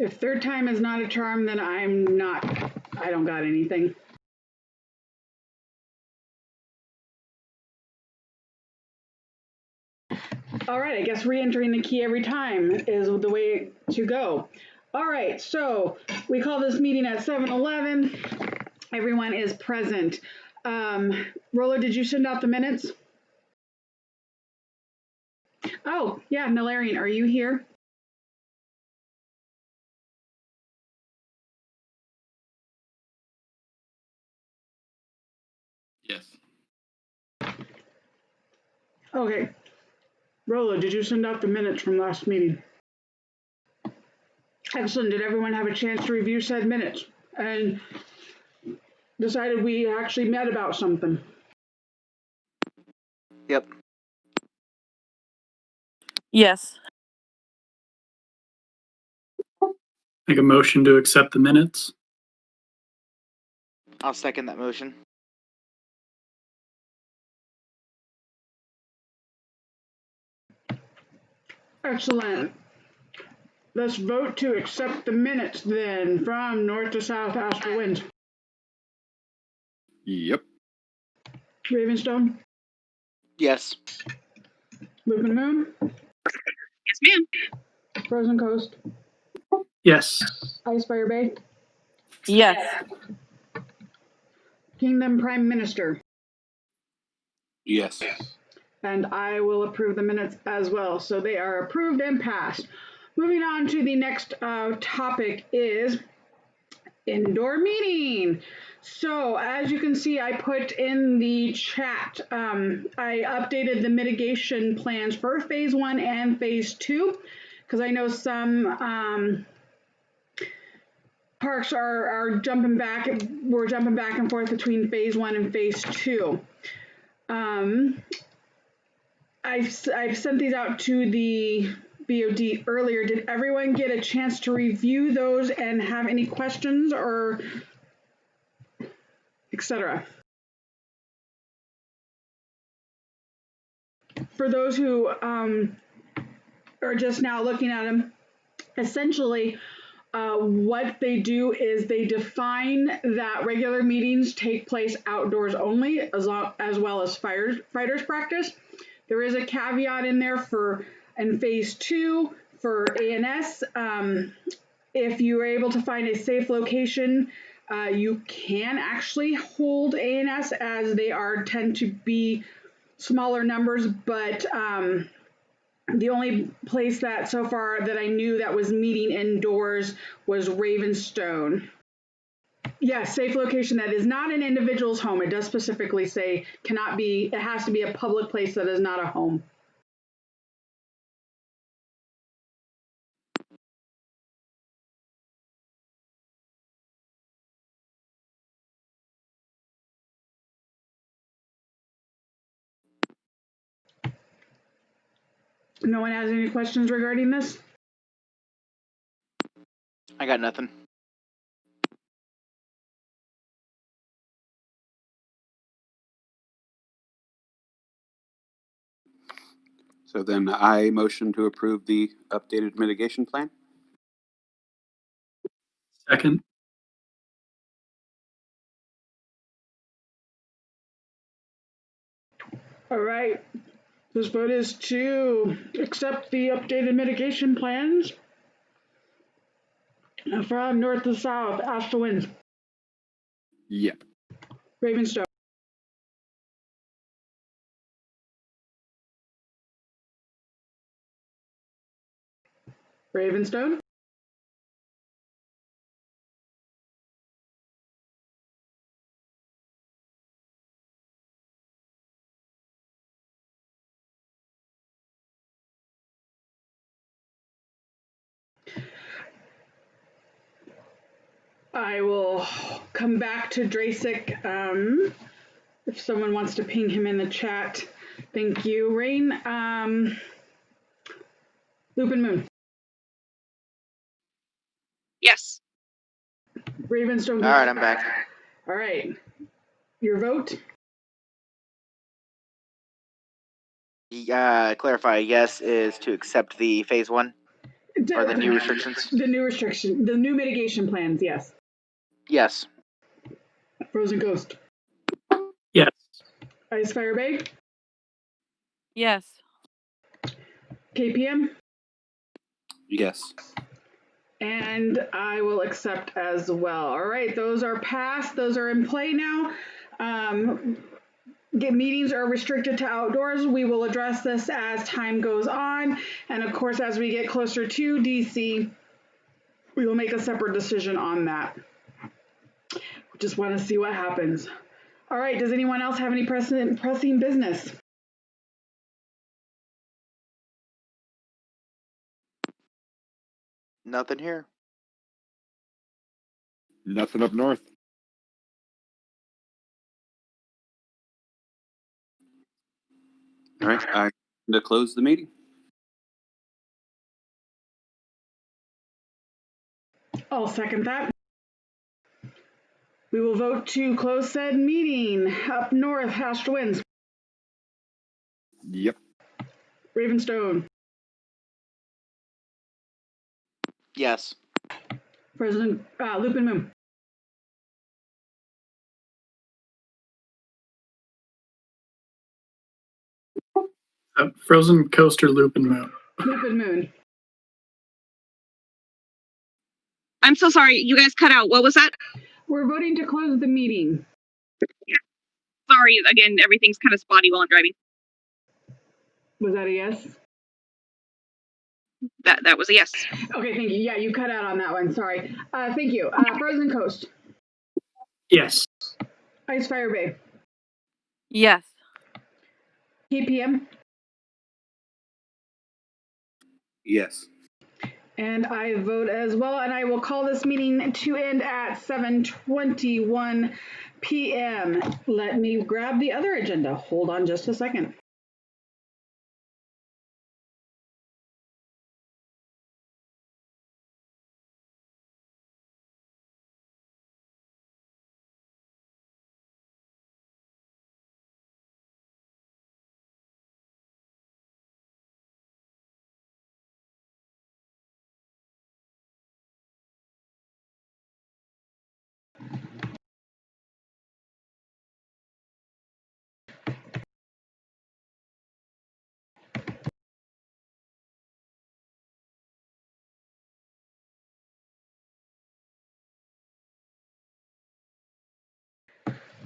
If third time is not a charm, then I don't got anything. All right, I guess re-entering the key every time is the way to go. All right, so we call this meeting at 7:11. Everyone is present. Rolla, did you send out the minutes? Oh, yeah, Nalarian, are you here? Yes. Okay. Rolla, did you send out the minutes from last meeting? Excellent. Did everyone have a chance to review said minutes and decided we actually met about something? Yep. Yes. Make a motion to accept the minutes. I'll second that motion. Excellent. Let's vote to accept the minutes then from north to south astral winds. Yep. Ravenstone, Yes. Loop and Moon, Yes, ma'am. Frozen Coast, Yes. Icefire Bay, Yes. Kingdom Prime Minister. Yes. And I will approve the minutes as well. So they are approved and passed. Moving on to the next topic is indoor meeting. So as you can see, I put in the chat, I updated the mitigation plans for phase 1 and phase 2, because I know some parks are jumping back, we're jumping back and forth between phase 1 and phase 2. I've sent these out to the BoD earlier. Did everyone get a chance to review those and have any questions or etc.? For those who are just now looking at them, essentially what they do is they define that regular meetings take place outdoors only, as well as fighters practice. There is a caveat in there for in phase 2 for ANS. If you are able to find a safe location, you can actually hold ANS, as they tend to be smaller numbers, but the only place that so far that I knew that was meeting indoors was Ravenstone. Yes, safe location that is not an individual's home. It does specifically say cannot be, it has to be a public place that is not a home. No one has any questions regarding this? I got nothing. So then I motion to approve the updated mitigation plan. Second. All right. This vote is to accept the updated mitigation plans from north to south, astral winds. Yep. Ravenstone. Ravenstone. I will come back to Drasic if someone wants to ping him in the chat. Thank you, Rain. Loop and Moon. Yes. Ravenstone. All right, I'm back. All right. Your vote? Clarify, yes is to accept the phase 1? Or the new restrictions? The new mitigation plans, yes. Yes. Frozen Coast. Yes. Ice Fire Bay. Yes. KPM. Yes. And I will accept as well. All right, those are passed. Those are in play now. Meetings are restricted to outdoors. We will address this as time goes on. And of course, as we get closer to DC, we will make a separate decision on that. Just want to see what happens. All right, does anyone else have any pressing business? Nothing here. Nothing up north. All right. I to close the meeting. I'll second that. We will vote to close said meeting. Up north, Astral Winds. Yep. Ravenstone. Yes. President Lupin Moon. Frozen Coaster Loop and Moon. Lupin Moon. I'm so sorry. You guys cut out. What was that? We're voting to close the meeting. Sorry. Again, everything's kind of spotty while I'm driving. Was that a yes? That was a yes. Okay, thank you. Yeah, you cut out on that one. Sorry. Thank you. Frozen Coast. Yes. Ice Fire Bay. Yes. KPM. Yes. And I vote as well, and I will call this meeting to end at 7:21 p.m. Let me grab the other agenda. Hold on just a second.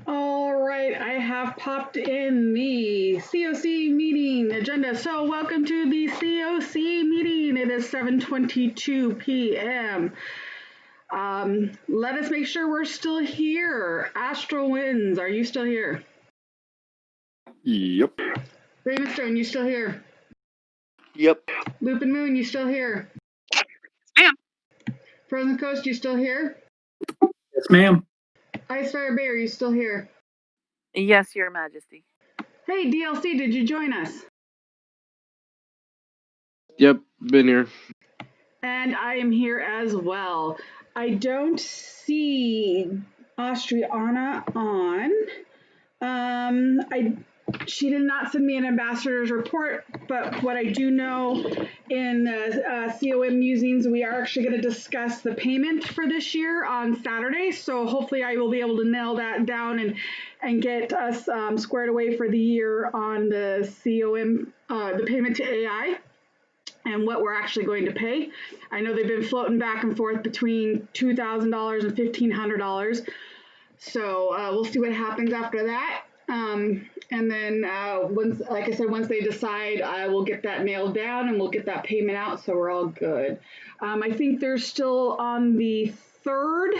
All right, I have popped in the COC meeting agenda. So welcome to the COC meeting. It is 7:22 p.m. Let us make sure we're still here. Astral Winds, are you still here? Yep. Ravenstone, you still here? Yep. Lupin Moon, you still here? Ma'am. Frozen Coast, you still here? Yes, ma'am. Ice Fire Bay, are you still here? Yes, Your Majesty. Hey, DLC, did you join us? Yep, been here. And I am here as well. I don't see Austriana on. She did not send me an ambassador's report, but what I do know in the COM musings, we are actually going to discuss the payment for this year on Saturday. So hopefully I will be able to nail that down and get us squared away for the year on the COM, the payment to AI. And what we're actually going to pay. I know they've been floating back and forth between $2,000 and $1,500. So we'll see what happens after that. And then once, like I said, once they decide, I will get that nailed down and we'll get that payment out. So we're all good. I think they're still on the third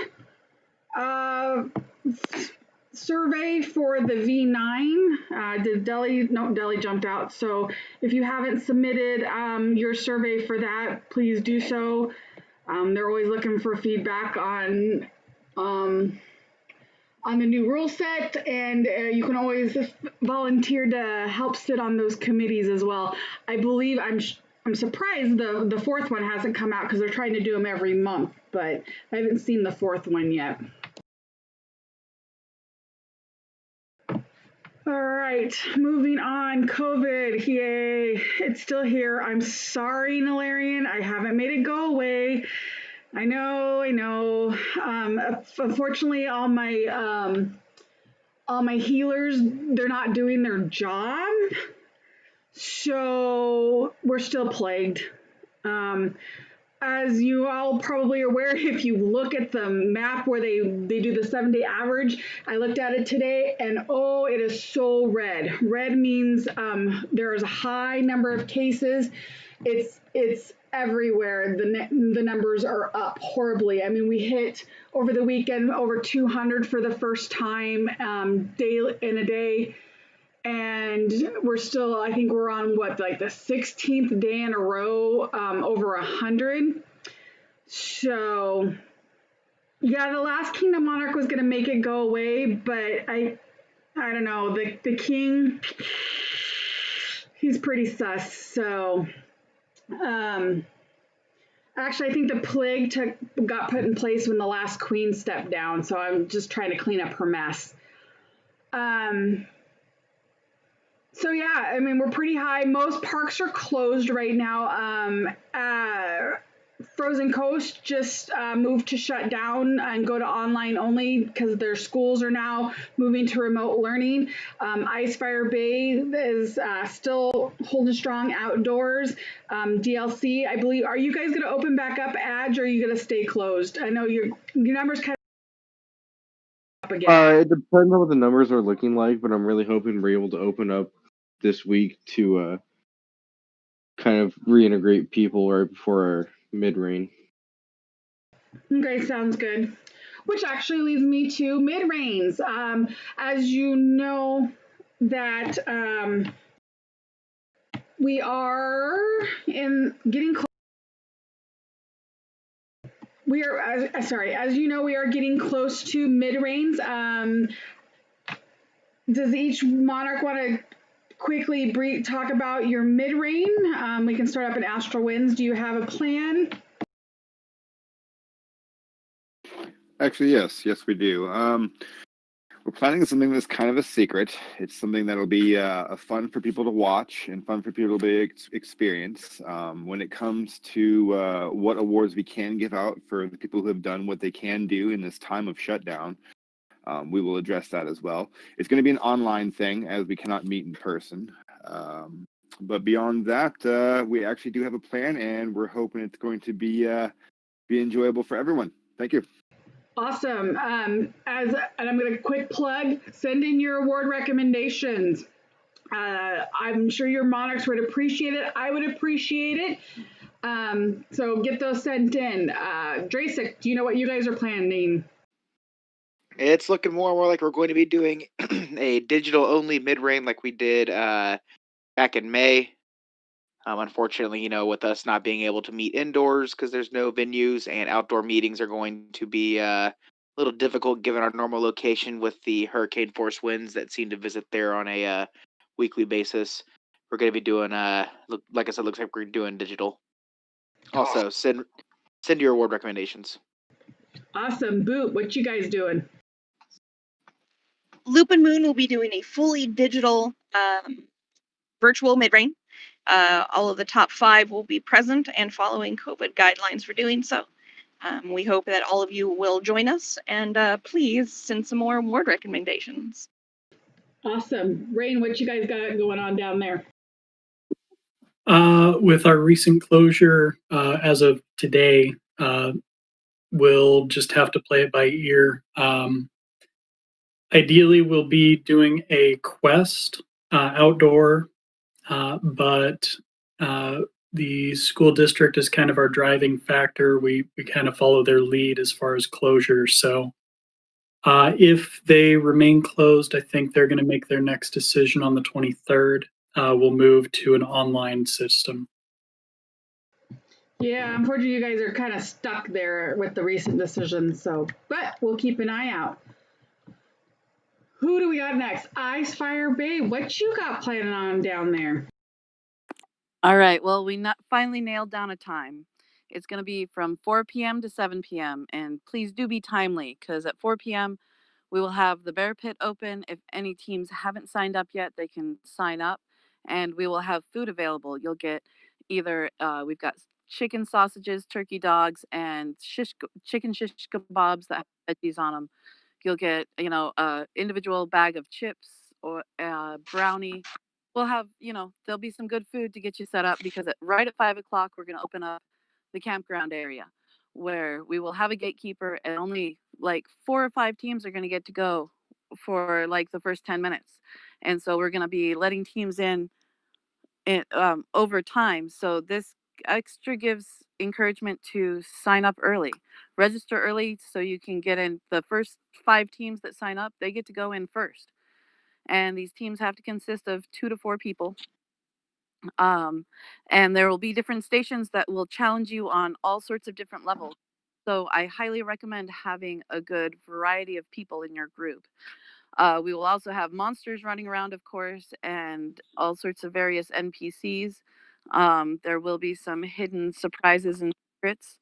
survey for the V9. Delhi jumped out. So if you haven't submitted your survey for that, please do so. They're always looking for feedback on the new rule set, and you can always volunteer to help sit on those committees as well. I believe I'm surprised the fourth one hasn't come out because they're trying to do them every month, but I haven't seen the fourth one yet. All right, moving on. COVID, yay! It's still here. I'm sorry, Nalarian. I haven't made it go away. I know. Unfortunately, all my healers, they're not doing their job, so we're still plagued. As you all probably are aware, if you look at the map where they do the 7-day average, I looked at it today and oh, it is so red. Red means there is a high number of cases. It's everywhere. The numbers are up horribly. I mean, we hit over the weekend over 200 for the first time in a day. And we're still, I think we're on what, like the 16th day in a row, over 100. So, yeah, the last Kingdom Monarch was going to make it go away, but I don't know. The king, he's pretty sus. So, actually, I think the plague got put in place when the last queen stepped down. So I'm just trying to clean up her mess. So yeah, I mean, we're pretty high. Most parks are closed right now. Frozen Coast just moved to shut down and go to online only because their schools are now moving to remote learning. Icefire Bay is still holding strong outdoors. DLC, I believe, are you guys going to open back up, Adge, or are you going to stay closed? I know your numbers kind of up again. It depends on what the numbers are looking like, but I'm really hoping we're able to open up this week to kind of reintegrate people right before our mid-rain. Okay, sounds good. Which actually leads me to mid-rains. As you know, that we are getting close. We are sorry. As you know, we are getting close to mid-rains. Does each monarch want to quickly talk about your mid-rain? We can start up in Astral Winds. Do you have a plan? Actually, yes, we do. We're planning something that's kind of a secret. It's something that'll be fun for people to watch and fun for people to experience. When it comes to what awards we can give out for the people who have done what they can do in this time of shutdown, we will address that as well. It's going to be an online thing as we cannot meet in person. But beyond that, we actually do have a plan, and we're hoping it's going to be enjoyable for everyone. Thank you. Awesome. And I'm going to quick plug, send in your award recommendations. I'm sure your monarchs would appreciate it. I would appreciate it. So get those sent in. Drasic, do you know what you guys are planning? It's looking more and more like we're going to be doing a digital-only mid-rain like we did back in May. Unfortunately, with us not being able to meet indoors because there's no venues, and outdoor meetings are going to be a little difficult given our normal location with the hurricane force winds that seem to visit there on a weekly basis. We're going to be doing, like I said, looks like we're doing digital. Also, send your award recommendations. Awesome. Boot, what you guys doing? Loop and Moon will be doing a fully digital virtual mid-rain. All of the top 5 will be present and following COVID guidelines for doing so. We hope that all of you will join us, and please send some more award recommendations. Awesome. Rain, what you guys got going on down there? With our recent closure, as of today, we'll just have to play it by ear. Ideally, we'll be doing a quest outdoor, but the school district is kind of our driving factor. We kind of follow their lead as far as closure. So if they remain closed, I think they're going to make their next decision on the 23rd. We'll move to an online system. Yeah, unfortunately, you guys are kind of stuck there with the recent decisions. So, but we'll keep an eye out. Who do we got next? Icefire Bay. What you got planning on down there? All right. Well, we finally nailed down a time. It's going to be from 4 p.m. to 7 p.m. And please do be timely, because at 4 p.m., We will have the bear pit open. If any teams haven't signed up yet, they can sign up, and we will have food available. You'll get either we've got chicken sausages, turkey dogs, and chicken shish kebabs that have veggies on them. You'll get, a individual bag of chips or a brownie. We'll have, there'll be some good food to get you set up because right at 5 o'clock, we're going to open up the campground area where we will have a gatekeeper and only like 4 or 5 teams are going to get to go for like the first 10 minutes. And so we're going to be letting teams in over time. So this extra gives encouragement to sign up early, register early, so you can get in. The first 5 teams that sign up, they get to go in first. And these teams have to consist of 2 to 4 people. And there will be different stations that will challenge you on all sorts of different levels. So I highly recommend having a good variety of people in your group. We will also have monsters running around, of course, and all sorts of various NPCs. There will be some hidden surprises and secrets.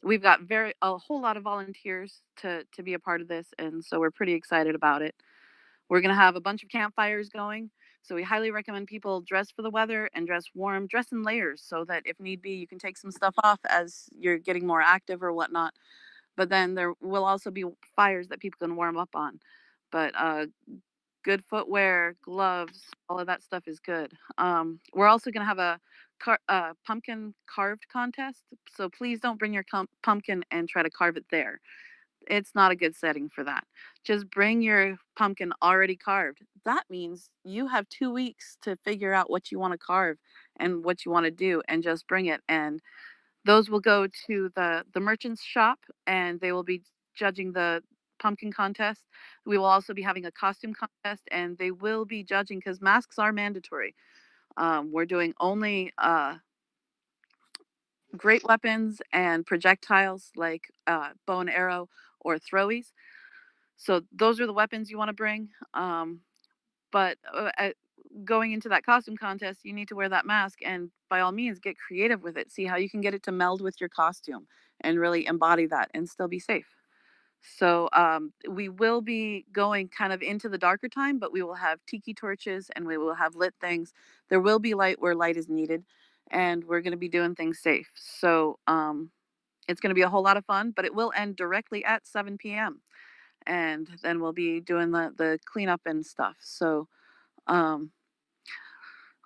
We've got a whole lot of volunteers to be a part of this, and so we're pretty excited about it. We're gonna have a bunch of campfires going, so we highly recommend people dress for the weather and dress warm, dress in layers, so that if need be, you can take some stuff off as you're getting more active or whatnot. But then there will also be fires that people can warm up on. But good footwear, gloves, all of that stuff is good. We're also going to have a pumpkin carved contest. So please don't bring your pumpkin and try to carve it there. It's not a good setting for that. Just bring your pumpkin already carved. That means you have 2 weeks to figure out what you want to carve and what you want to do, and just bring it. And those will go to the merchant's shop, and they will be judging the pumpkin contest. We will also be having a costume contest, and they will be judging because masks are mandatory. We're doing only great weapons and projectiles like bow and arrow or throwies. So those are the weapons you want to bring. But going into that costume contest, you need to wear that mask, and by all means, get creative with it. See how you can get it to meld with your costume and really embody that and still be safe. So we will be going kind of into the darker time, but we will have tiki torches and we will have lit things. There will be light where light is needed, and we're going to be doing things safe. So it's going to be a whole lot of fun, but it will end directly at 7 p.m. And then we'll be doing the cleanup and stuff. So um,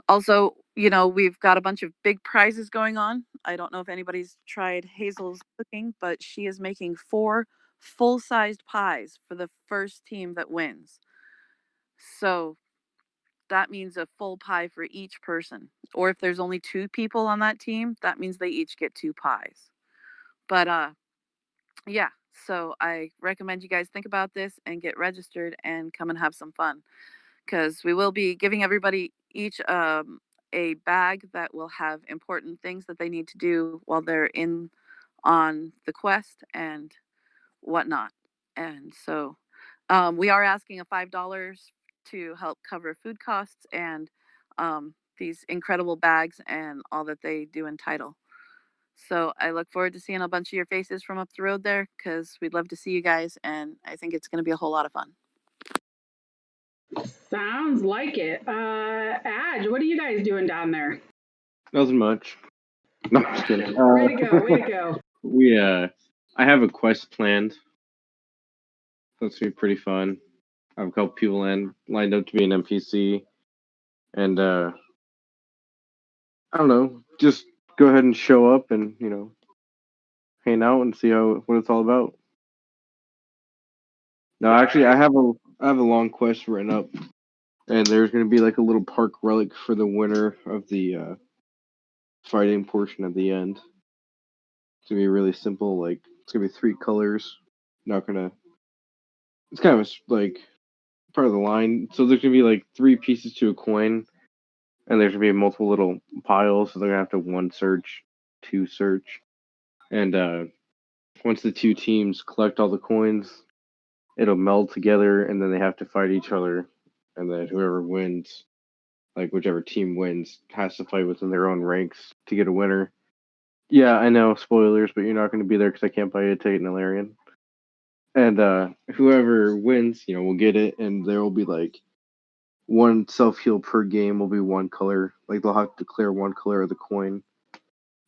also, we've got a bunch of big prizes going on. I don't know if anybody's tried Hazel's cooking, but she is making 4 full-sized pies for the first team that wins. So that means a full pie for each person. Or if there's only 2 people on that team, that means they each get 2 pies. But yeah, so I recommend you guys think about this and get registered and come and have some fun, because we will be giving everybody each a bag that will have important things that they need to do while they're in on the quest and whatnot. And so we are asking a $5 to help cover food costs and these incredible bags and all that they do entitle. So I look forward to seeing a bunch of your faces from up the road there, because we'd love to see you guys, and I think it's going to be a whole lot of fun. Sounds like it. Adge, what are you guys doing down there? Nothing much. No, I'm just kidding. Way to go, way to go. I have a quest planned. That's gonna be pretty fun. I have a couple people lined up to be an NPC, and I don't know, just go ahead and show up and hang out and see what it's all about. No, actually, I have a long quest written up, and there's gonna be like a little park relic for the winner of the fighting portion at the end. It's gonna be really simple. Like, it's gonna be 3 colors. Not gonna. It's kind of like part of the line. So there's gonna be like 3 pieces to a coin, and there's gonna be multiple little piles. So they're gonna have to 1 search, 2 search, and once the 2 teams collect all the coins, it'll meld together, and then they have to fight each other, and then whoever wins, like whichever team wins, has to fight within their own ranks to get a winner. Yeah, I know, spoilers, but you're not going to be there because I can't buy you a ticket in Ilarion. And whoever wins, will get it, and there will be like one self-heal per game will be one color. Like they'll have to declare one color of the coin,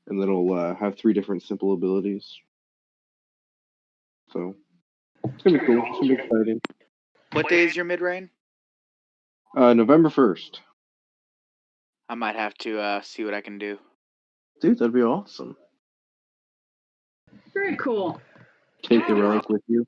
and then it'll have 3 different simple abilities. So it's gonna be cool. It's gonna be exciting. What day is your mid rain? November 1st. I might have to see what I can do. Dude, that'd be awesome. Very cool. Take the relic with you.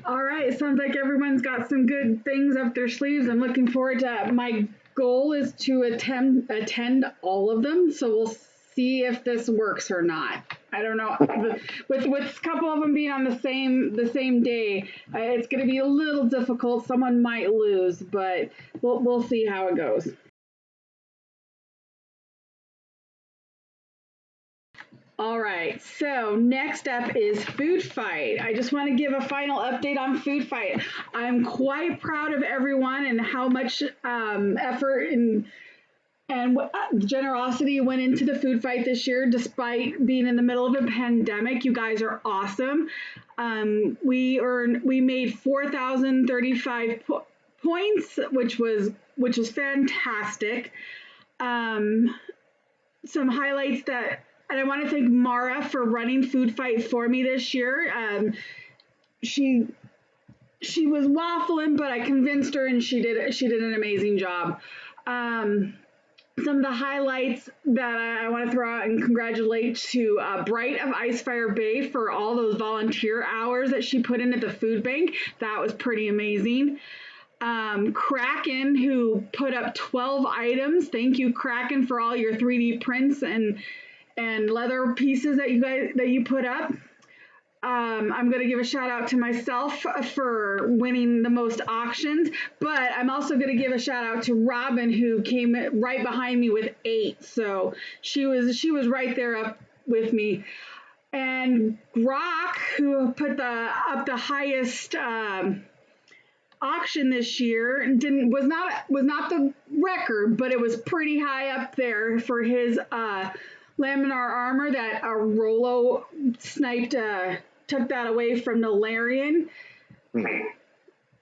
All right, sounds like everyone's got some good things up their sleeves. I'm looking forward to it. My goal is to attend all of them, so we'll see if this works or not. I don't know. With a couple of them being on the same day, it's going to be a little difficult. Someone might lose, but we'll see how it goes. All right, so next up is Food Fight. I just want to give a final update on Food Fight. I'm quite proud of everyone and how much effort and generosity went into the Food Fight this year, despite being in the middle of a pandemic. You guys are awesome. We made 4,035 points, which was fantastic. Some highlights and I want to thank Mara for running Food Fight for me this year. She was waffling, but I convinced her, and she did an amazing job. Some of the highlights that I want to throw out and congratulate to Bright of Icefire Bay for all those volunteer hours that she put in at the food bank. That was pretty amazing. Kraken, who put up 12 items. Thank you, Kraken, for all your 3D prints and leather pieces that you put up. I'm going to give a shout out to myself for winning the most auctions, but I'm also going to give a shout out to Robin, who came right behind me with 8. So she was right there up with me. And Grok, who put up the highest auction this year, was not the record, but it was pretty high up there for his laminar armor that Rollo sniped, took that away from Nolarian.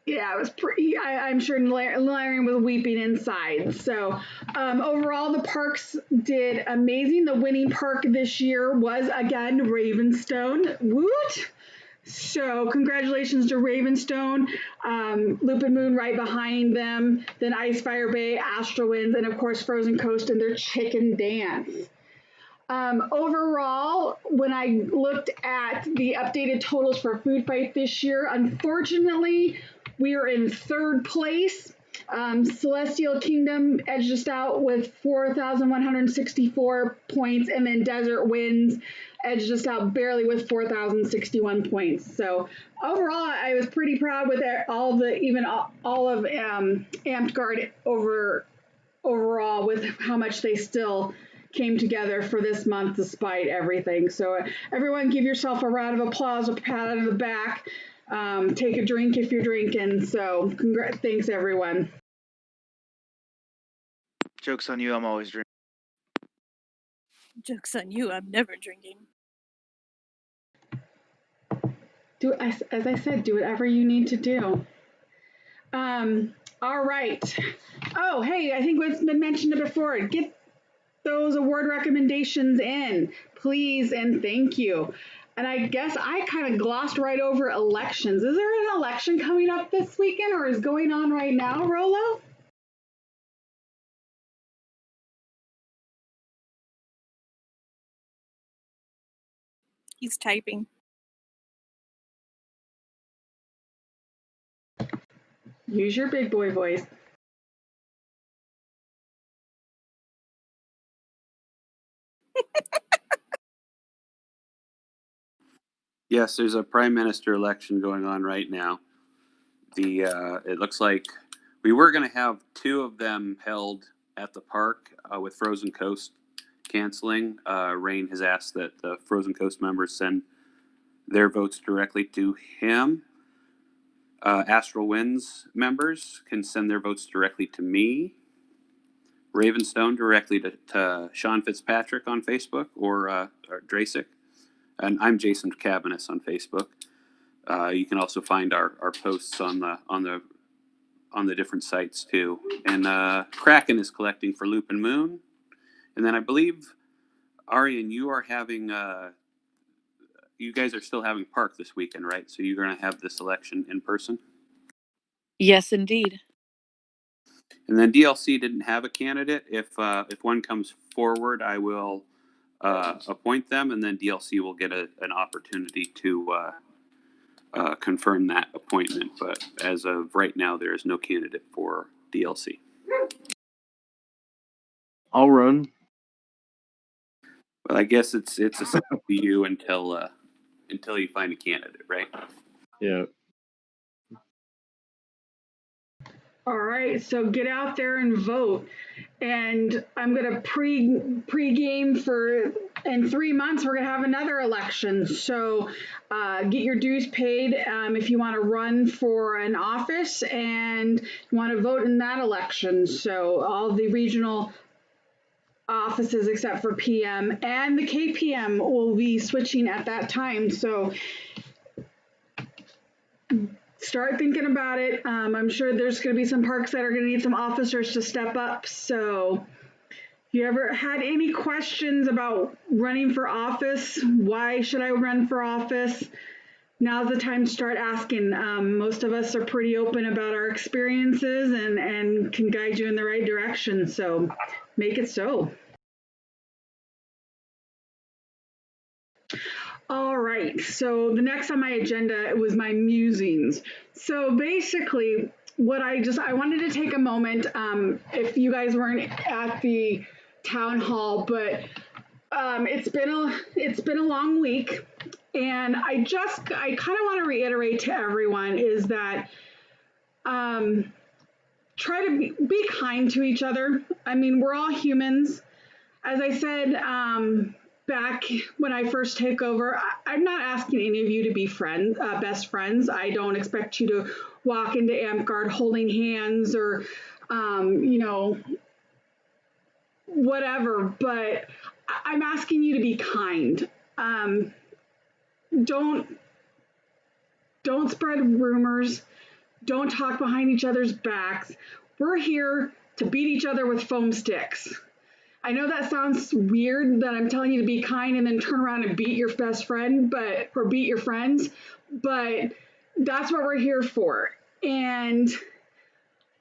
Yeah, it was pretty. I'm sure Nolarian was weeping inside. So overall, the parks did amazing. The winning park this year was again Ravenstone. Woot! So congratulations to Ravenstone, Lupin Moon right behind them, then Icefire Bay, Astral Winds, and of course Frozen Coast and their Chicken Dance. Overall, when I looked at the updated totals for Food Fight this year, unfortunately, we are in 3rd place. Celestial Kingdom edged us out with 4,164 points, and then Desert Winds edged us out barely with 4,061 points. So overall, I was pretty proud with all of Amped Guard overall with how much they still came together for this month despite everything. So everyone give yourself a round of applause, a pat on the back. Take a drink if you're drinking. So thanks everyone. Joke's on you, I'm always drinking. Joke's on you, I'm never drinking. As I said, do whatever you need to do. All right. Oh, hey, I think what's been mentioned before, get those award recommendations in, please and thank you. And I guess I kind of glossed right over elections. Is there an election coming up this weekend or is going on right now, Rollo? He's typing. Use your big boy voice. Yes, there's a prime minister election going on right now. It looks like we were going to have 2 of them held at the park with Frozen Coast canceling. Rain has asked that the Frozen Coast members send their votes directly to him. Astral Winds members can send their votes directly to me. Ravenstone directly to Sean Fitzpatrick on Facebook or Drasic. And I'm Jason Cabanis on Facebook. You can also find our posts on the different sites too. And Kraken is collecting for Loop and Moon. And then I believe, Arian, you are having you guys are still having Park this weekend, right? So you're going to have this election in person. Yes, indeed. And then DLC didn't have a candidate. If one comes forward, I will appoint them, and then DLC will get an opportunity to confirm that appointment. But as of right now, there is no candidate for DLC. I'll run. Well, I guess it's essentially you until you find a candidate, right? Yeah. All right, so get out there and vote. And I'm gonna pre-game for in 3 months we're gonna have another election. So get your dues paid if you want to run for an office and you want to vote in that election. So all the regional offices except for PM and the KPM will be switching at that time. So start thinking about it. I'm sure there's going to be some parks that are going to need some officers to step up. So if you ever had any questions about running for office, why should I run for office? Now's the time to start asking. Most of us are pretty open about our experiences and can guide you in the right direction. So make it so. All right, so the next on my agenda was my musings. So basically, what I wanted to take a moment, if you guys weren't at the town hall, but it's been a long week, and I kind of want to reiterate to everyone is that try to be kind to each other. I mean, we're all humans. As I said, back when I first take over, I'm not asking any of you to be best friends. I don't expect you to walk into AmpGuard holding hands or, whatever. But I'm asking you to be kind. Don't spread rumors. Don't talk behind each other's backs. We're here to beat each other with foam sticks. I know that sounds weird that I'm telling you to be kind and then turn around and beat your best friend, or beat your friends, but that's what we're here for. And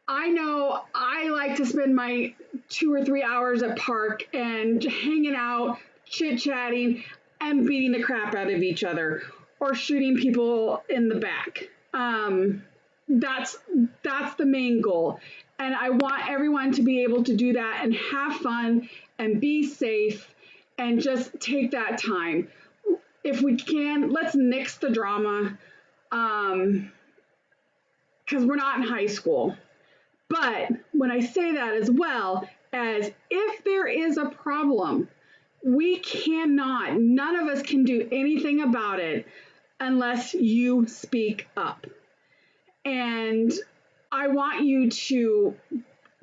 I know I like to spend my 2 or 3 hours at park and hanging out, chit-chatting, and beating the crap out of each other or shooting people in the back. That's the main goal. And I want everyone to be able to do that and have fun and be safe and just take that time. If we can, let's nix the drama because we're not in high school. But when I say that as well, as if there is a problem, none of us can do anything about it unless you speak up. And I want you to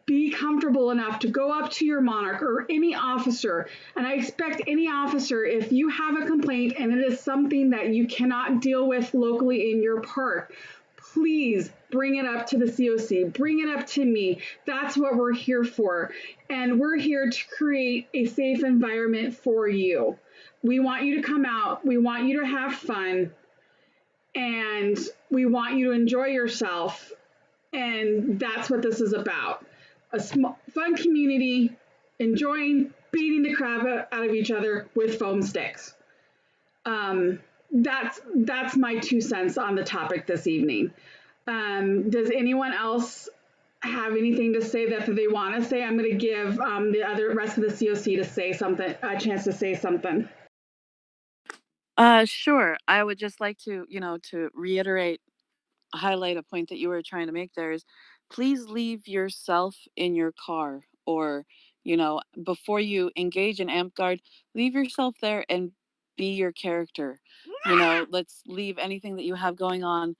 be comfortable enough to go up to your monarch or any officer. And I expect any officer, if you have a complaint and it is something that you cannot deal with locally in your park, please bring it up to the COC, bring it up to me. That's what we're here for. And we're here to create a safe environment for you. We want you to come out. We want you to have fun. And we want you to enjoy yourself. And that's what this is about. A small, fun community, enjoying beating the crap out of each other with foam sticks. That's my 2 cents on the topic this evening. Does anyone else have anything to say that they want to say? I'm going to give the rest of the COC to say something, a chance to say something. Sure. I would just like to, to highlight a point that you were trying to make there is please leave yourself in your car or, before you engage in AmpGuard, leave yourself there and be your character. Let's leave anything that you have going on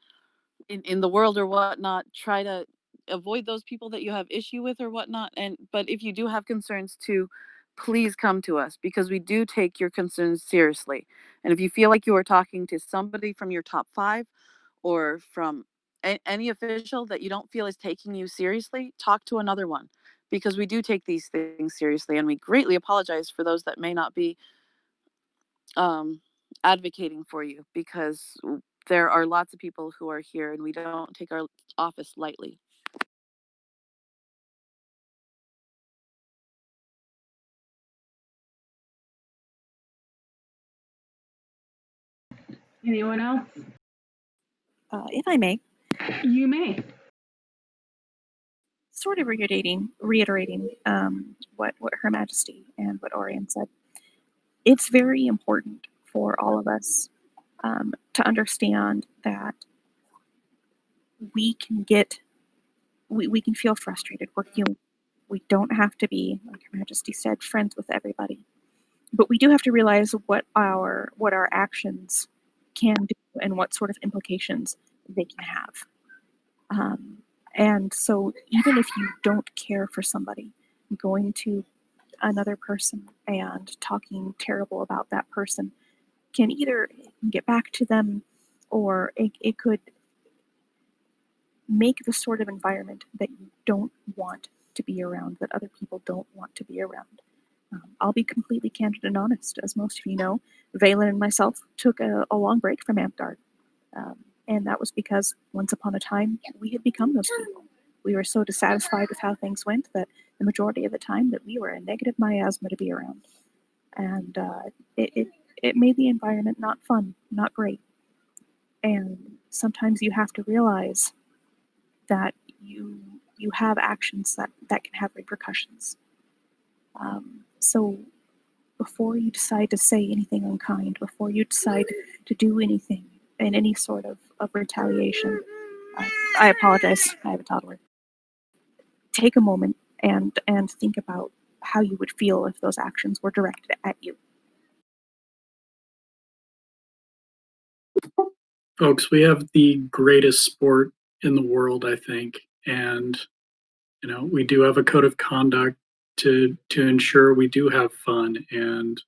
in the world or whatnot. Try to avoid those people that you have issue with or whatnot. But if you do have concerns too, please come to us because we do take your concerns seriously. And if you feel like you are talking to somebody from your top 5 or from any official that you don't feel is taking you seriously, talk to another one, because we do take these things seriously, and we greatly apologize for those that may not be um, advocating for you, because there are lots of people who are here and we don't take our office lightly. Anyone else? If I may, You may. sort of reiterating what Her Majesty and what Orion said. It's very important for all of us to understand that we can feel frustrated. We're human. We don't have to be, like Her Majesty said, friends with everybody. But we do have to realize what our actions can do and what sort of implications they can have. And so even if you don't care for somebody, going to another person and talking terrible about that person can either get back to them, or it could make the sort of environment that you don't want to be around, that other people don't want to be around. I'll be completely candid and honest. As most of you know, Valen and myself took a long break from Amtgard. And that was because once upon a time, we had become those people. We were so dissatisfied with how things went that the majority of the time that we were a negative miasma to be around. And it made the environment not fun, not great. And sometimes you have to realize that you have actions that can have repercussions. So before you decide to say anything unkind, before you decide to do anything in any sort of retaliation, I apologize, I have a toddler. Take a moment and think about how you would feel if those actions were directed at you. Folks, we have the greatest sport in the world, I think, and we do have a code of conduct to ensure we do have fun, and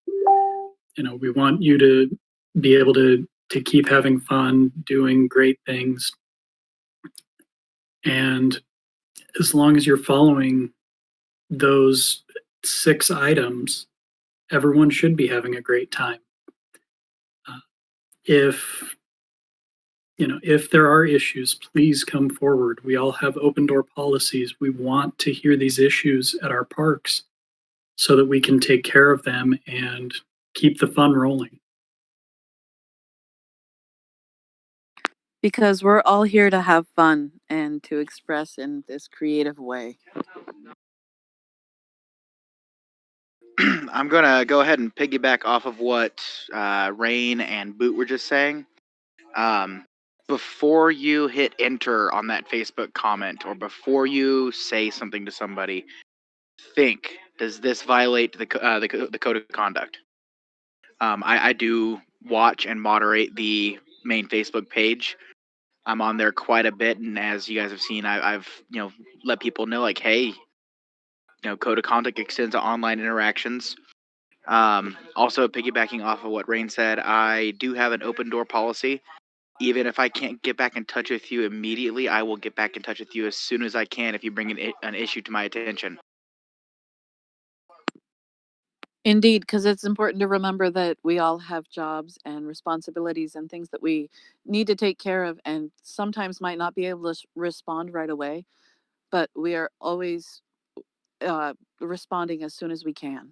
we want you to be able to keep having fun, doing great things, and as long as you're following those 6 items, everyone should be having a great time. If if there are issues, please come forward. We all have open door policies. We want to hear these issues at our parks so that we can take care of them and keep the fun rolling. Because we're all here to have fun and to express in this creative way. I'm gonna go ahead and piggyback off of what Rain and Boot were just saying. Before you hit enter on that Facebook comment, or before you say something to somebody, think: does this violate the code of conduct? I do watch and moderate the main Facebook page. I'm on there quite a bit, and as you guys have seen, I've let people know, like, hey, code of conduct extends to online interactions. Also, piggybacking off of what Rain said, I do have an open door policy. Even if I can't get back in touch with you immediately, I will get back in touch with you as soon as I can if you bring an issue to my attention. Indeed, because it's important to remember that we all have jobs and responsibilities and things that we need to take care of, and sometimes might not be able to respond right away, but we are always responding as soon as we can.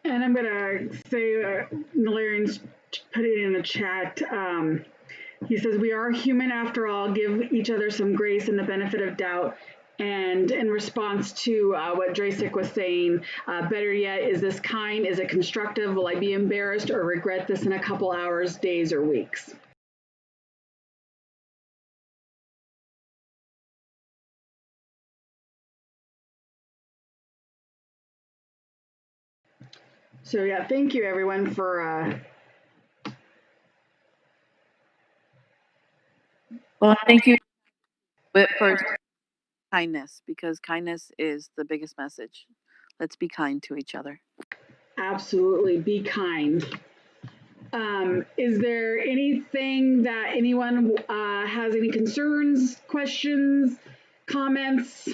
And I'm gonna say, Valerian's put it in the chat. He says, we are human after all, give each other some grace and the benefit of doubt. And in response to what Drasik was saying, better yet, is this kind? Is it constructive? Will I be embarrassed or regret this in a couple hours, days, or weeks? So yeah, thank you everyone for Well, thank you for kindness, because kindness is the biggest message. Let's be kind to each other. Absolutely, be kind. Is there anything that anyone has any concerns, questions, comments?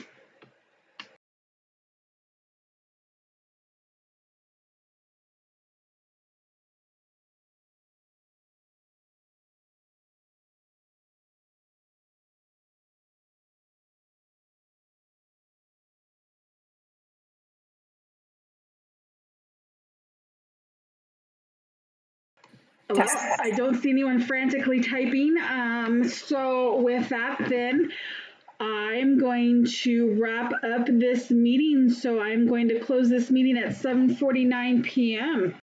Well, I don't see anyone frantically typing. So with that, then I'm going to wrap up this meeting. So I'm going to close this meeting at 7:49 p.m.